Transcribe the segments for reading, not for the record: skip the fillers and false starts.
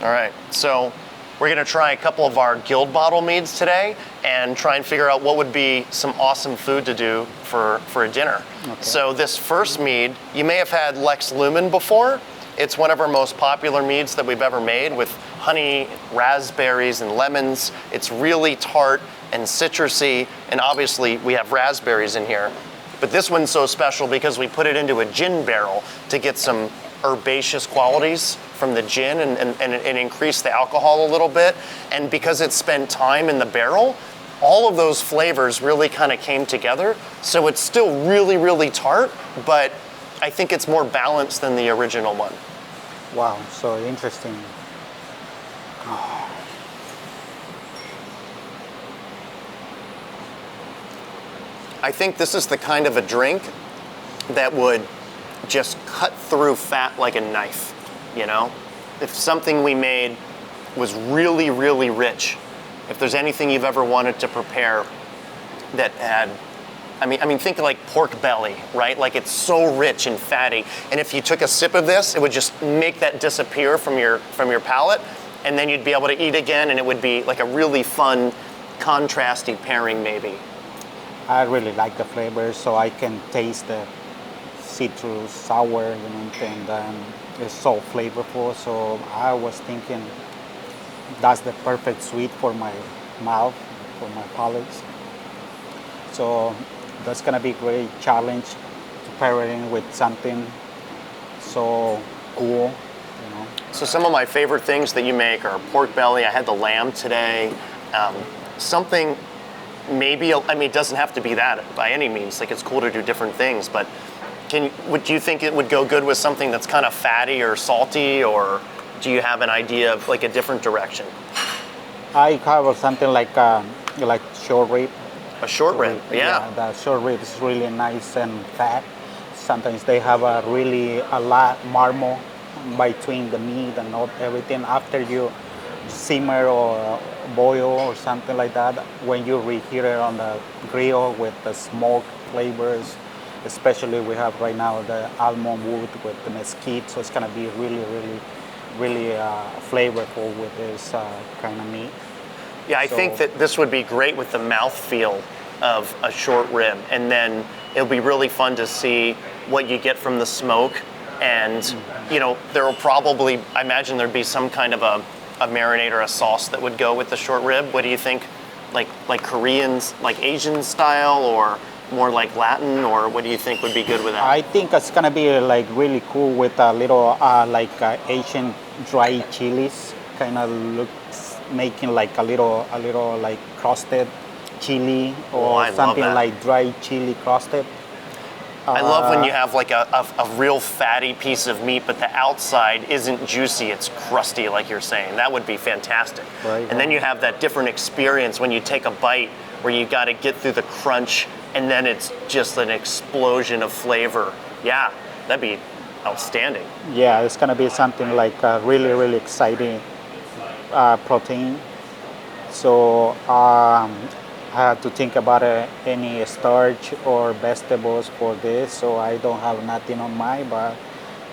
All right, so we're gonna try a couple of our Guild bottle meads today and try and figure out what would be some awesome food to do for a dinner. Okay. So this first mead, you may have had Lex Lumen before. It's one of our most popular meads that we've ever made with honey, raspberries, and lemons. It's really tart and citrusy, and obviously we have raspberries in here. But this one's so special because we put it into a gin barrel to get some herbaceous qualities from the gin and increase the alcohol a little bit. And because it spent time in the barrel, all of those flavors really kind of came together. So it's still really, really tart, but I think it's more balanced than the original one. Wow, so interesting. Oh. I think this is the kind of a drink that would just cut through fat like a knife, you know? If something we made was really, really rich, if there's anything you've ever wanted to prepare that had, I mean, think like pork belly, right? Like it's so rich and fatty. And if you took a sip of this, it would just make that disappear from your palate, and then you'd be able to eat again, and it would be like a really fun, contrasty pairing maybe. I really like the flavors, so I can taste the citrus, sour, you know, and it's so flavorful. So I was thinking that's the perfect sweet for my mouth, for my palate. So that's gonna be a great challenge to pair it in with something so cool, you know. So some of my favorite things that you make are pork belly. I had the lamb today. Something maybe, I mean, it doesn't have to be that by any means. Like it's cool to do different things, but would you think it would go good with something that's kind of fatty or salty, or do you have an idea of like a different direction? I have something like short rib. A short rib, yeah. The short rib is really nice and fat. Sometimes they have a lot marble between the meat and not everything. After you simmer or boil or something like that, when you reheat it on the grill with the smoke flavors, especially we have right now the almond wood with the mesquite, so it's gonna be really, really, really flavorful with this kind of meat. Yeah, I think that this would be great with the mouthfeel of a short rib, and then it'll be really fun to see what you get from the smoke. And you know, there will probably, I imagine there'd be some kind of a marinade or a sauce that would go with the short rib. What do you think? Like Koreans, like Asian style, or more like Latin, or what do you think would be good with that? I think it's gonna be like really cool with a little Asian dry chilies, kind of looks making like a little like crusted chili or something like dry chili crusted. I love when you have like a real fatty piece of meat, but the outside isn't juicy, it's crusty like you're saying. That would be fantastic. Right, and then you have that different experience when you take a bite where you got to get through the crunch, and then it's just an explosion of flavor. Yeah, that'd be outstanding. Yeah, it's gonna be something like really, really exciting protein. So I had to think about any starch or vegetables for this, so I don't have nothing on mine, but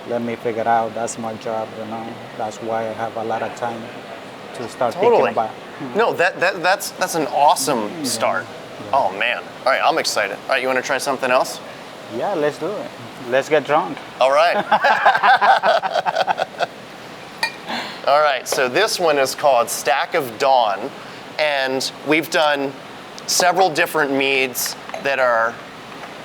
let me figure out. That's my job, you know. That's why I have a lot of time to start thinking about. No, that's an awesome start. Yeah. Oh man! All right, I'm excited. All right, you want to try something else? Yeah, let's do it. Let's get drunk. All right. All right. So this one is called Stack of Dawn, and we've done several different meads that are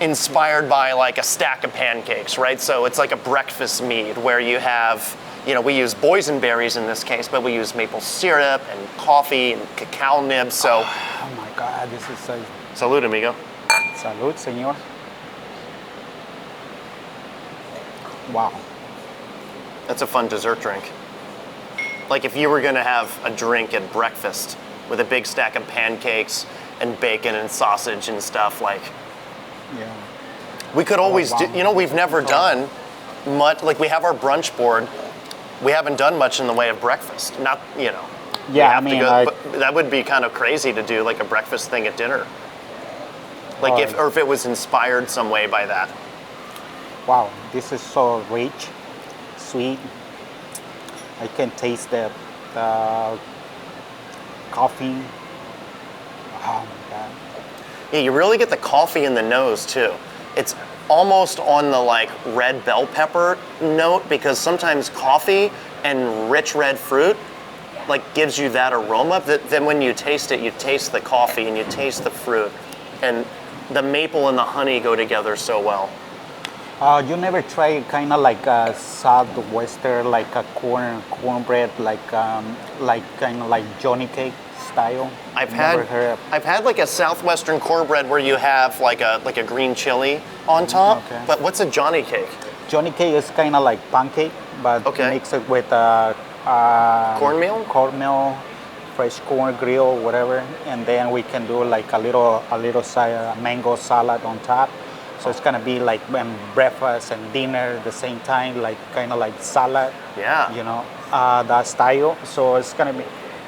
inspired by like a stack of pancakes, right? So it's like a breakfast mead where you have, you know, we use boysenberries in this case, but we use maple syrup and coffee and cacao nibs. So, oh my God, this is so. Salud, amigo. Salud, señor. Wow. That's a fun dessert drink. Like if you were gonna have a drink at breakfast with a big stack of pancakes and bacon and sausage and stuff, like, yeah. We could always do, you know, we've never done much, like we have our brunch board, we haven't done much in the way of breakfast, not, you know. Yeah, I mean, but that would be kind of crazy to do like a breakfast thing at dinner. Like if it was inspired some way by that. Wow, this is so rich, sweet, I can taste the coffee. Oh my God. Yeah, you really get the coffee in the nose too. It's almost on the like red bell pepper note because sometimes coffee and rich red fruit like gives you that aroma. Then when you taste it, you taste the coffee and you taste the fruit, and the maple and the honey go together so well. You never try kind of like a Southwestern, like a cornbread, like kind of like Johnny cake style? I've Never had heard of- I've had like a southwestern cornbread where you have like a green chili on top. Okay. But what's a Johnny cake? Johnny cake is kind of like pancake, but Okay. mix it with Cornmeal? cornmeal, fresh corn grill, whatever, and then we can do like a little mango salad on top. So it's gonna be like breakfast and dinner at the same time, like kind of like salad. Yeah. You know, that style. So it's gonna be.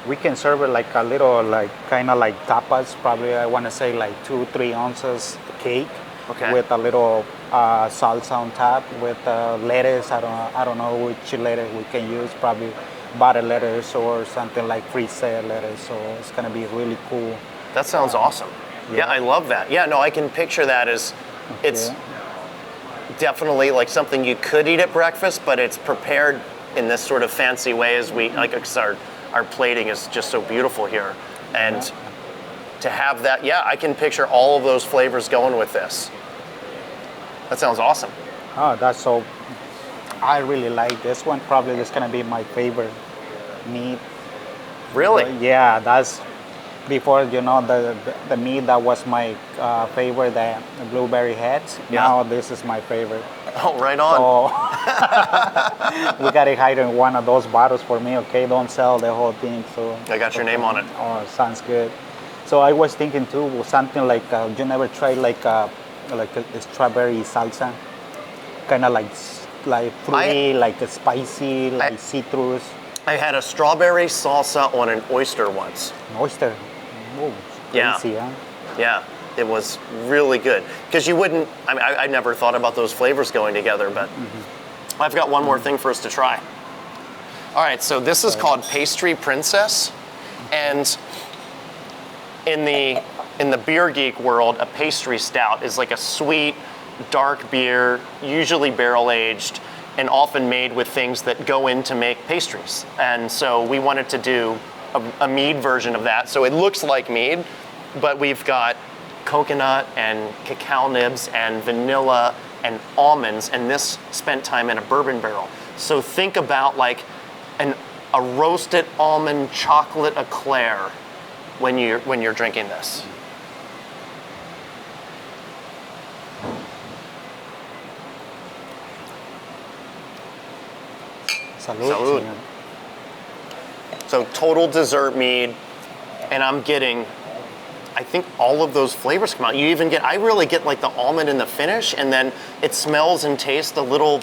We can serve it like a little, like kind of like tapas. Probably I want to say like 2-3 ounces cake. Okay. With a little salsa on top with lettuce. I don't know which lettuce we can use. Probably butter lettuce or something like freeze-set lettuce. So it's gonna be really cool. That sounds awesome. Yeah, I love that. Yeah, no, I can picture that as it's Yeah. definitely like something you could eat at breakfast, but it's prepared in this sort of fancy way as we like 'cause our plating is just so beautiful here. And to have that, yeah, I can picture all of those flavors going with this. That sounds awesome. Oh, that's so. I really like this one. Probably this gonna be my favorite meat. Really? Yeah, that's before the meat that was my favorite, the blueberry heads. Yeah. Now this is my favorite. Oh, right on. So we gotta hide in one of those bottles for me, okay? Don't sell the whole thing. So I got your name on it. Oh, sounds good. So I was thinking too, something like you never tried like a strawberry salsa, kind of like fruity, like a spicy, like citrus. I had a strawberry salsa on an oyster once. Oyster. Oh, Yeah. crazy, huh? Yeah, it was really good. Because you wouldn't, I mean, I never thought about those flavors going together, but I've got one more thing for us to try. All right, so this is called Pastry Princess. And in the beer geek world, a pastry stout is like a sweet, dark beer, usually barrel aged, and often made with things that go in to make pastries. And so we wanted to do a mead version of that. So it looks like mead, but we've got coconut and cacao nibs and vanilla and almonds, and this spent time in a bourbon barrel. So think about like a roasted almond chocolate eclair when you're drinking this. Salud. Salud. señor. So total dessert mead, and I'm getting, I think all of those flavors come out. You even get, I really get like the almond in the finish, and then it smells and tastes a little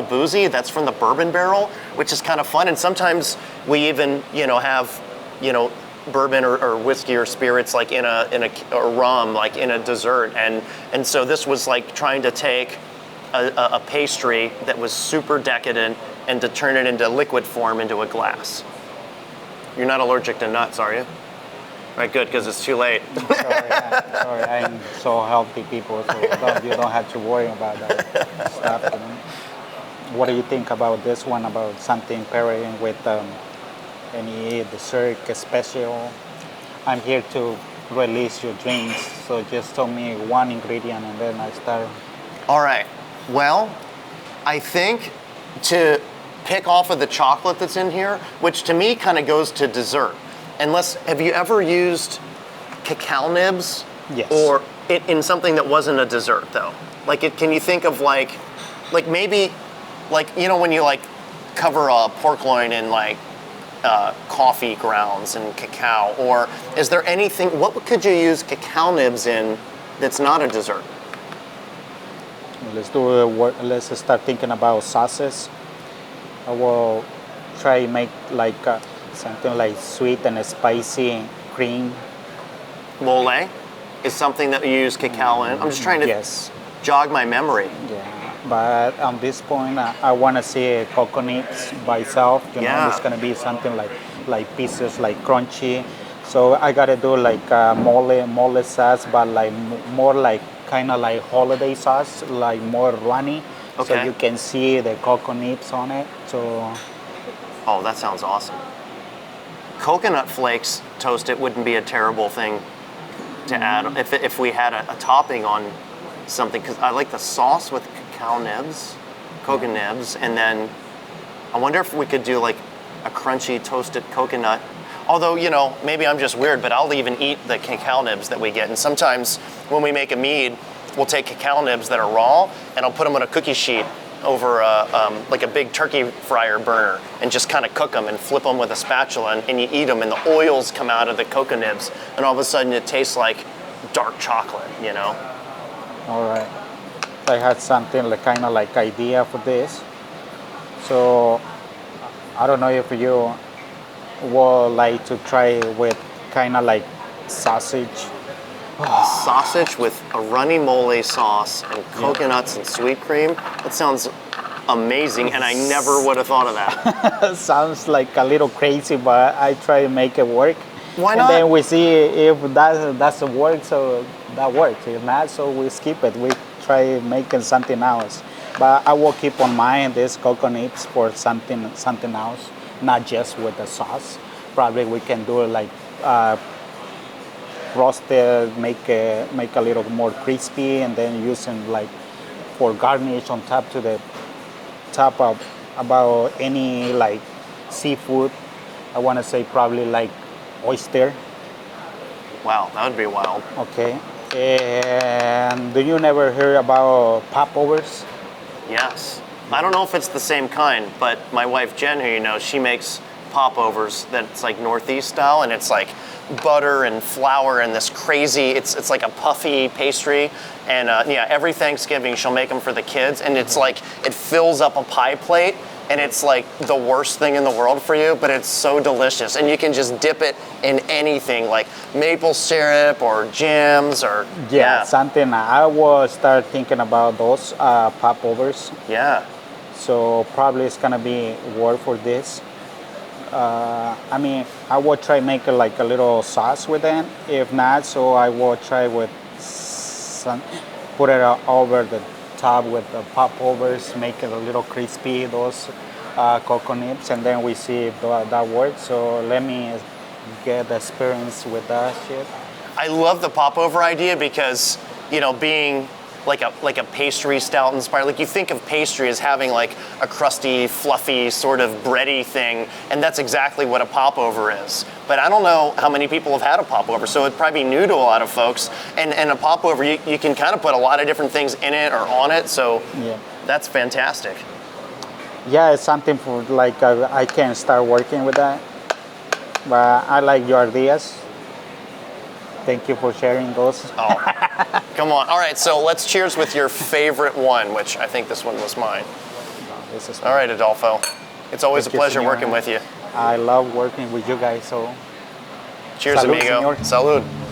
boozy. That's from the bourbon barrel, which is kind of fun. And sometimes we even, have, bourbon or whiskey or spirits like in a or rum like in a dessert, and so this was like trying to take a pastry that was super decadent and to turn it into liquid form into a glass. You're not allergic to nuts, are you? Right, good, because it's too late. Sorry, I'm so healthy, people, so you don't have to worry about that stuff. What do you think about this one, about something pairing with any dessert special? I'm here to release your drinks, so just tell me one ingredient and then I start. All right, well, I think to pick off of the chocolate that's in here, which to me kind of goes to dessert. Have you ever used cacao nibs? Yes. Or in something that wasn't a dessert though? Can you think of maybe, when you cover a pork loin in coffee grounds and cacao, or is there anything, what could you use cacao nibs in that's not a dessert? Let's start thinking about sauces. I will try make something like sweet and spicy cream. Mole is something that you use cacao in. I'm just trying to Yes. jog my memory. Yeah. But on this point, I want to see coconuts by itself. You know, Yeah. it's gonna be something like pieces, like crunchy. So I gotta do like mole sauce, but like more like kind of like holiday sauce, like more runny. So Okay. you can see the coconuts on it. So Oh, that sounds awesome. Coconut flakes toasted wouldn't be a terrible thing to add if we had a topping on something, because I like the sauce with cacao nibs, coconut nibs, and then I wonder if we could do like a crunchy toasted coconut. Although, you know, maybe I'm just weird, but I'll even eat the cacao nibs that we get. And sometimes when we make a mead, we'll take cacao nibs that are raw and I'll put them on a cookie sheet over like a big turkey fryer burner and just kind of cook them and flip them with a spatula and you eat them and the oils come out of the cocoa nibs and all of a sudden it tastes like dark chocolate, you know? all right, I had something like kind of like idea for this. So I don't know if you would like to try with kind of like sausage. Sausage with a runny mole sauce and coconuts and sweet cream. That sounds amazing and I never would have thought of that. Sounds like a little crazy, but I try to make it work. Why And not? then we see if that doesn't work, so that works. If not, so we skip it. We try making something else. But I will keep on mind this coconuts for something else, not just with the sauce. Probably we can do it like roasted, make a little more crispy, and then using like for garnish on top to the top of about any like seafood. I want to say probably like oyster. Wow, that would be wild. Okay. And do you never hear about popovers? Yes. I don't know if it's the same kind, but my wife Jen, who you know, she makes popovers that's like Northeast style, and it's like butter and flour and this crazy, it's like a puffy pastry. And yeah, every Thanksgiving she'll make them for the kids, and it's like, it fills up a pie plate, and it's like the worst thing in the world for you, but it's so delicious. And you can just dip it in anything, like maple syrup or jams or, Yeah, something I will start thinking about those popovers. Yeah. So probably it's gonna be work for this. I mean, I will try make like a little sauce with it. If not, so I will try with some, put it over the top with the popovers, make it a little crispy, those coconuts, and then we see if that works. So let me get the experience with that shit. I love the popover idea because, you know, being like a pastry stout inspired, like you think of pastry as having like a crusty, fluffy, sort of bready thing, and that's exactly what a popover is. But I don't know how many people have had a popover, so it'd probably be new to a lot of folks. And a popover, you can kind of put a lot of different things in it or on it, so Yeah. that's fantastic. Yeah, it's something for like I can start working with that. But I like your ideas. Thank you for sharing those. Oh, come on. All right, so let's cheers with your favorite one, which I think this one was mine. This is All right, Adolfo. It's always Thank a you, pleasure senor. working with you. I love working with you guys. So Cheers, Salud, amigo. senor. Salud.